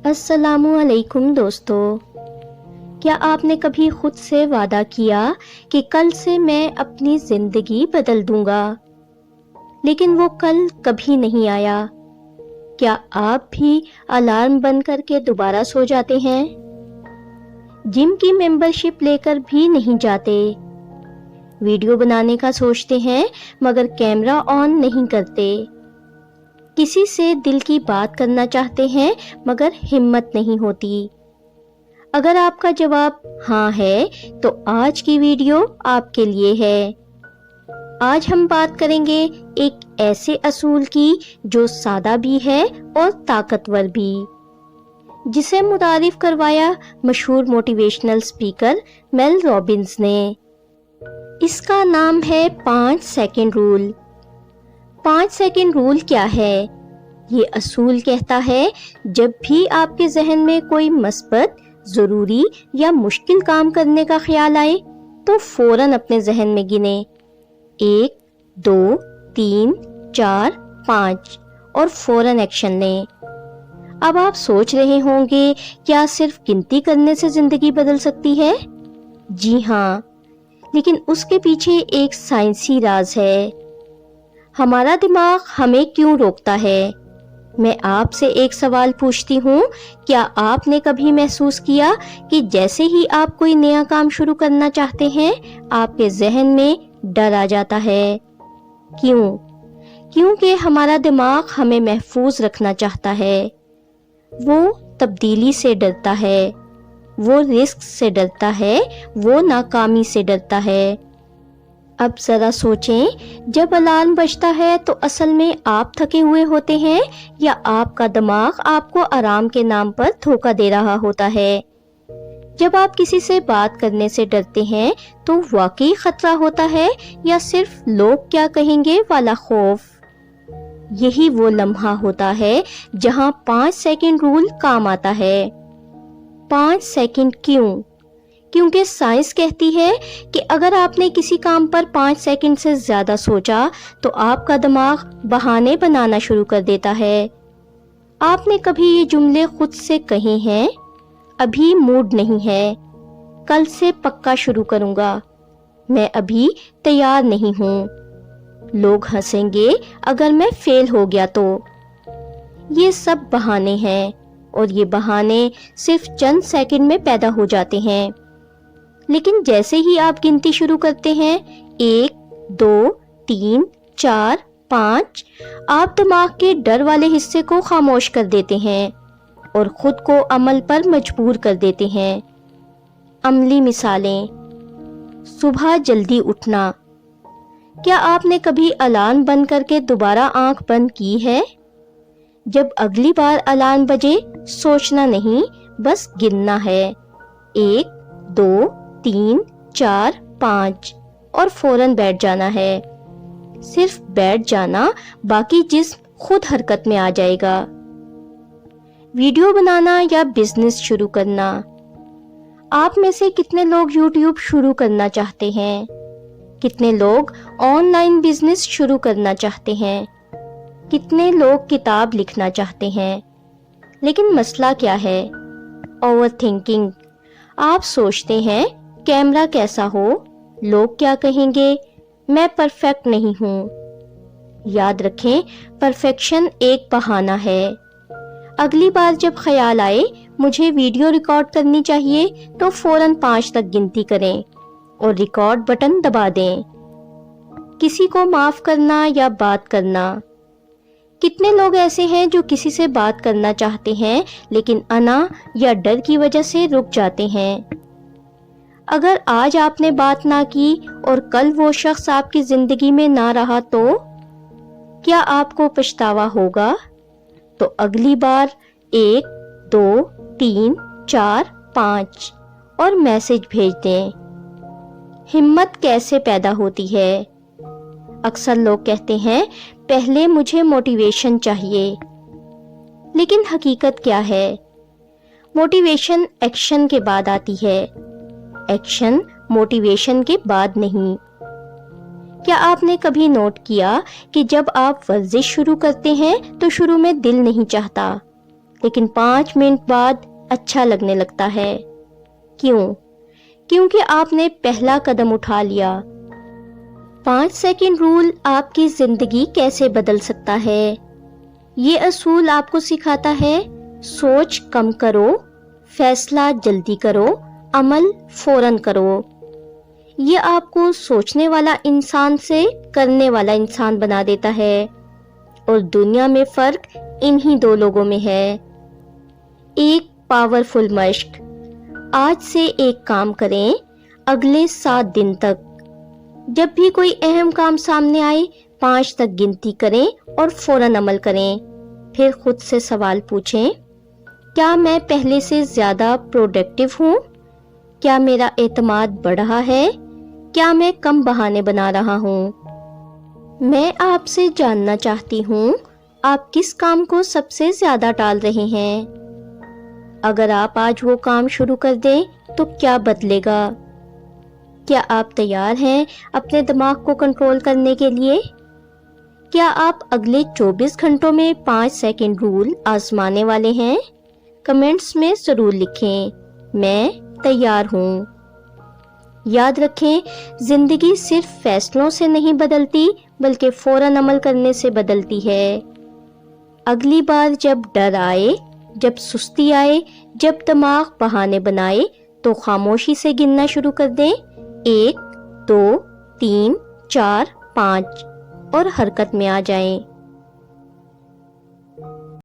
السلام علیکم دوستو، کیا آپ نے کبھی خود سے وعدہ کیا کہ کل سے میں اپنی زندگی بدل دوں گا، لیکن وہ کل کبھی نہیں آیا؟ کیا آپ بھی الارم بند کر کے دوبارہ سو جاتے ہیں؟ جم کی ممبرشپ لے کر بھی نہیں جاتے؟ ویڈیو بنانے کا سوچتے ہیں مگر کیمرہ آن نہیں کرتے؟ کسی سے دل کی بات کرنا چاہتے ہیں مگر ہمت نہیں ہوتی؟ اگر آپ کا جواب ہاں ہے تو آج کی ویڈیو آپ کے لیے ہے۔ آج ہم بات کریں گے ایک ایسے اصول کی جو سادہ بھی ہے اور طاقتور بھی، جسے متعارف کروایا مشہور موٹیویشنل اسپیکر میل رابنز نے۔ اس کا نام ہے 5 سیکنڈ رول۔ 5 سیکنڈ رول کیا ہے؟ یہ اصول کہتا ہے جب بھی آپ کے ذہن میں کوئی مثبت، ضروری یا مشکل کام کرنے کا خیال آئے تو فوراً اپنے ذہن میں گنیں 1 2 3 4 5 اور فوراً ایکشن لیں۔ اب آپ سوچ رہے ہوں گے کیا صرف گنتی کرنے سے زندگی بدل سکتی ہے؟ جی ہاں، لیکن اس کے پیچھے ایک سائنسی راز ہے۔ ہمارا دماغ ہمیں کیوں روکتا ہے؟ میں آپ سے ایک سوال پوچھتی ہوں، کیا آپ نے کبھی محسوس کیا کہ جیسے ہی آپ کوئی نیا کام شروع کرنا چاہتے ہیں آپ کے ذہن میں ڈر آ جاتا ہے؟ کیوں؟ کیونکہ ہمارا دماغ ہمیں محفوظ رکھنا چاہتا ہے۔ وہ تبدیلی سے ڈرتا ہے، وہ رسک سے ڈرتا ہے، وہ ناکامی سے ڈرتا ہے۔ اب ذرا سوچیں، جب الارم بجتا ہے تو اصل میں آپ تھکے ہوئے ہوتے ہیں یا آپ کا دماغ آپ کو آرام کے نام پر دھوکہ دے رہا ہوتا ہے؟ جب آپ کسی سے بات کرنے سے ڈرتے ہیں تو واقعی خطرہ ہوتا ہے یا صرف لوگ کیا کہیں گے والا خوف؟ یہی وہ لمحہ ہوتا ہے جہاں 5 سیکنڈ رول کام آتا ہے۔ 5 سیکنڈ کیوں؟ کیونکہ سائنس کہتی ہے کہ اگر آپ نے کسی کام پر 5 سیکنڈ سے زیادہ سوچا تو آپ کا دماغ بہانے بنانا شروع کر دیتا ہے۔ آپ نے کبھی یہ جملے خود سے کہے ہیں؟ ابھی موڈ نہیں ہے، کل سے پکا شروع کروں گا، میں ابھی تیار نہیں ہوں، لوگ ہنسیں گے اگر میں فیل ہو گیا تو۔ یہ سب بہانے ہیں اور یہ بہانے صرف چند سیکنڈ میں پیدا ہو جاتے ہیں، لیکن جیسے ہی آپ گنتی شروع کرتے ہیں 1 2 3 4 5 آپ دماغ کے ڈر والے حصے کو خاموش کر دیتے ہیں اور خود کو عمل پر مجبور کر دیتے ہیں۔ عملی مثالیں: صبح جلدی اٹھنا۔ کیا آپ نے کبھی الارم بند کر کے دوبارہ آنکھ بند کی ہے؟ جب اگلی بار الارم بجے سوچنا نہیں، بس گننا ہے 1 2 3 4 5 اور فوراً بیٹھ جانا ہے۔ صرف بیٹھ جانا، باقی جسم خود حرکت میں آ جائے گا۔ ویڈیو بنانا یا بزنس شروع کرنا۔ آپ میں سے کتنے لوگ یوٹیوب شروع کرنا چاہتے ہیں؟ کتنے لوگ آن لائن بزنس شروع کرنا چاہتے ہیں؟ کتنے لوگ کتاب لکھنا چاہتے ہیں؟ لیکن مسئلہ کیا ہے؟ Over thinking. آپ سوچتے ہیں کیمرہ کیسا ہو، لوگ کیا کہیں گے، میں پرفیکٹ نہیں ہوں۔ یاد رکھیں، پرفیکشن ایک بہانہ ہے۔ اگلی بار جب خیال آئے مجھے ویڈیو ریکارڈ کرنی چاہیے تو فوراً 5 تک گنتی کریں اور ریکارڈ بٹن دبا دیں۔ کسی کو معاف کرنا یا بات کرنا۔ کتنے لوگ ایسے ہیں جو کسی سے بات کرنا چاہتے ہیں لیکن انا یا ڈر کی وجہ سے رک جاتے ہیں؟ اگر آج آپ نے بات نہ کی اور کل وہ شخص آپ کی زندگی میں نہ رہا تو کیا آپ کو پچھتاوا ہوگا؟ تو اگلی بار 1 2 3 4 5 اور میسج بھیج دیں۔ ہمت کیسے پیدا ہوتی ہے؟ اکثر لوگ کہتے ہیں پہلے مجھے موٹیویشن چاہیے، لیکن حقیقت کیا ہے؟ موٹیویشن ایکشن کے بعد آتی ہے، ایکشن موٹیویشن کے بعد نہیں۔ کیا آپ نے کبھی نوٹ کیا کہ جب آپ ورزش شروع کرتے ہیں تو شروع میں دل نہیں چاہتا، لیکن 5 منٹ بعد اچھا لگنے لگتا ہے۔ کیوں؟ کیونکہ آپ نے پہلا قدم اٹھا لیا۔ 5 سیکنڈ رول آپ کی زندگی کیسے بدل سکتا ہے؟ یہ اصول آپ کو سکھاتا ہے سوچ کم کرو، فیصلہ جلدی کرو، عمل فوراً کرو۔ یہ آپ کو سوچنے والا انسان سے کرنے والا انسان بنا دیتا ہے، اور دنیا میں فرق انہی 2 لوگوں میں ہے۔ ایک پاورفل مشق، آج سے ایک کام کریں اگلے 7 دن تک۔ جب بھی کوئی اہم کام سامنے آئے 5 تک گنتی کریں اور فوراً عمل کریں۔ پھر خود سے سوال پوچھیں، کیا میں پہلے سے زیادہ پروڈکٹیو ہوں؟ کیا میرا اعتماد بڑھ رہا ہے؟ کیا میں کم بہانے بنا رہا ہوں؟ میں آپ سے جاننا چاہتی ہوں، آپ کس کام کو سب سے زیادہ ٹال رہے ہیں؟ اگر آپ آج وہ کام شروع کر دیں تو کیا بدلے گا؟ کیا آپ تیار ہیں اپنے دماغ کو کنٹرول کرنے کے لیے؟ کیا آپ اگلے 24 گھنٹوں میں 5 سیکنڈ رول آزمانے والے ہیں؟ کمنٹس میں ضرور لکھیں، میں تیار ہوں۔ یاد رکھیں، زندگی صرف فیصلوں سے نہیں بدلتی بلکہ فوراً عمل کرنے سے بدلتی ہے۔ اگلی بار جب ڈر آئے، جب سستی آئے، جب دماغ بہانے بنائے تو خاموشی سے گننا شروع کر دیں، 1 2 3 4 5 اور حرکت میں آ جائیں۔